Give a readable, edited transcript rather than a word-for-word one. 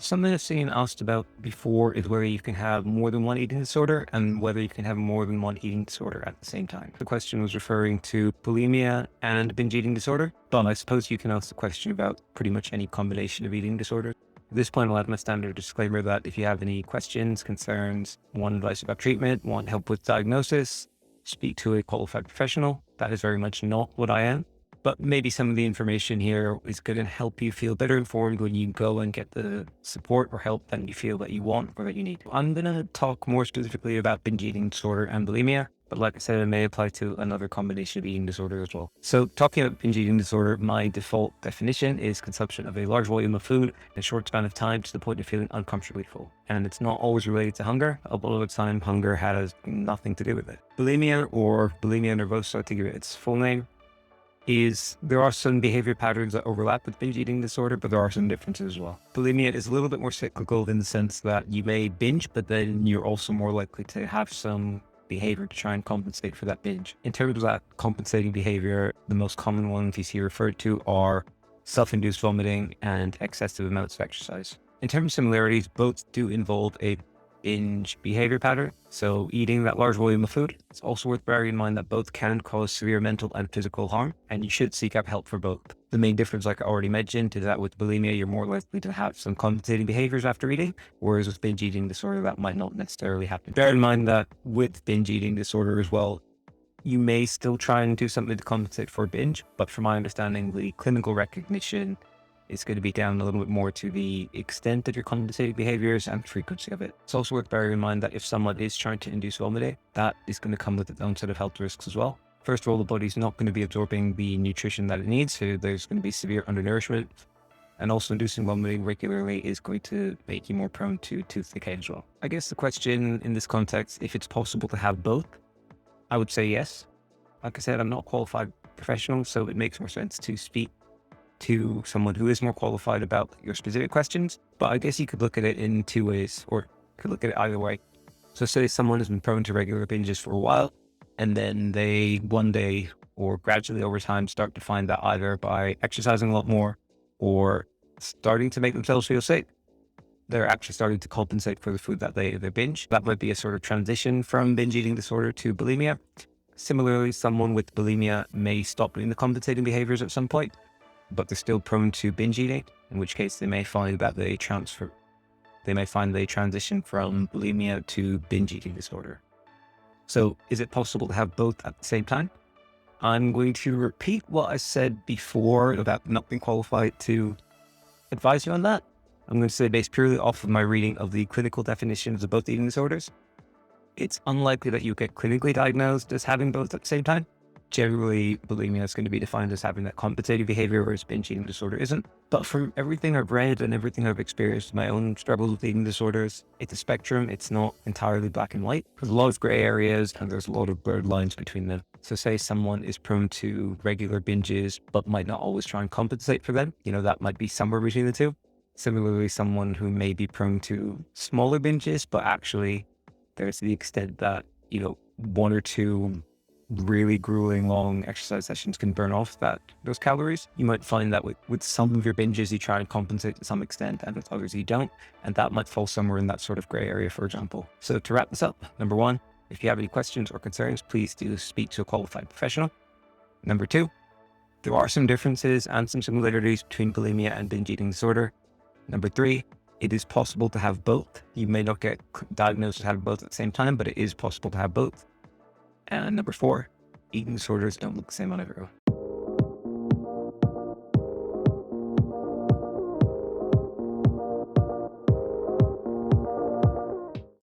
Something I've seen asked about before is whether you can have more than one eating disorder and whether you can have more than one eating disorder at the same time. The question was referring to bulimia and binge eating disorder, but I suppose you can ask the question about pretty much any combination of eating disorders. At this point, I'll add my standard disclaimer that if you have any questions, concerns, want advice about treatment, want help with diagnosis, speak to a qualified professional. That is very much not what I am. But maybe some of the information here is going to help you feel better informed when you go and get the support or help that you feel that you want or that you need. I'm going to talk more specifically about binge eating disorder and bulimia, but like I said, it may apply to another combination of eating disorder as well. So talking about binge eating disorder, my default definition is consumption of a large volume of food in a short span of time to the point of feeling uncomfortably full. And it's not always related to hunger. A lot of the time, hunger has nothing to do with it. Bulimia, or bulimia nervosa to give it its full name, there are some behavior patterns that overlap with binge eating disorder, but there are some differences as well. Bulimia is a little bit more cyclical in the sense that you may binge, but then you're also more likely to have some behavior to try and compensate for that binge. In terms of that compensating behavior, the most common ones you see referred to are self-induced vomiting and excessive amounts of exercise. In terms of similarities, both do involve a binge behavior pattern, so eating that large volume of food. It's also worth bearing in mind that both can cause severe mental and physical harm, and you should seek out help for both. The main difference, like I already mentioned, is that with bulimia, you're more likely to have some compensating behaviors after eating, whereas with binge eating disorder, that might not necessarily happen. Bear in mind that with binge eating disorder as well, you may still try and do something to compensate for binge, but from my understanding, the clinical recognition is going to be down a little bit more to the extent of your compensating behaviors and frequency of it. It's also worth bearing in mind that if someone is trying to induce vomiting, that is going to come with its own set of health risks as well. First of all, the body's not going to be absorbing the nutrition that it needs, so there's going to be severe undernourishment. And also inducing vomiting regularly is going to make you more prone to tooth decay as well. I guess the question in this context, if it's possible to have both, I would say yes. Like I said, I'm not a qualified professional, so it makes more sense to speak to someone who is more qualified about your specific questions. But I guess you could look at it in two ways, or could look at it either way. So say someone has been prone to regular binges for a while, and then they one day or gradually over time start to find that either by exercising a lot more or starting to make themselves feel sick, they're actually starting to compensate for the food that they binge. That might be a sort of transition from binge eating disorder to bulimia. Similarly, someone with bulimia may stop doing the compensating behaviors at some point, but they're still prone to binge eating, in which case they may find that they transition from bulimia to binge eating disorder. So is it possible to have both at the same time? I'm going to repeat what I said before about not being qualified to advise you on that. I'm going to say, based purely off of my reading of the clinical definitions of both eating disorders, it's unlikely that you get clinically diagnosed as having both at the same time. Generally, bulimia is going to be defined as having that compensating behavior, whereas binge eating disorder isn't. But from everything I've read and everything I've experienced, my own struggles with eating disorders, it's a spectrum. It's not entirely black and white. There's a lot of gray areas and there's a lot of blurred lines between them. So say someone is prone to regular binges, but might not always try and compensate for them. That might be somewhere between the two. Similarly, someone who may be prone to smaller binges, but actually there's the extent that, one or two really grueling long exercise sessions can burn off those calories. You might find that with some of your binges, you try and compensate to some extent, and with others you don't. And that might fall somewhere in that sort of gray area, for example. So to wrap this up, number one, if you have any questions or concerns, please do speak to a qualified professional. Number two, there are some differences and some similarities between bulimia and binge eating disorder. Number three, it is possible to have both. You may not get diagnosed as having both at the same time, but it is possible to have both. And number four, eating disorders don't look the same on everyone.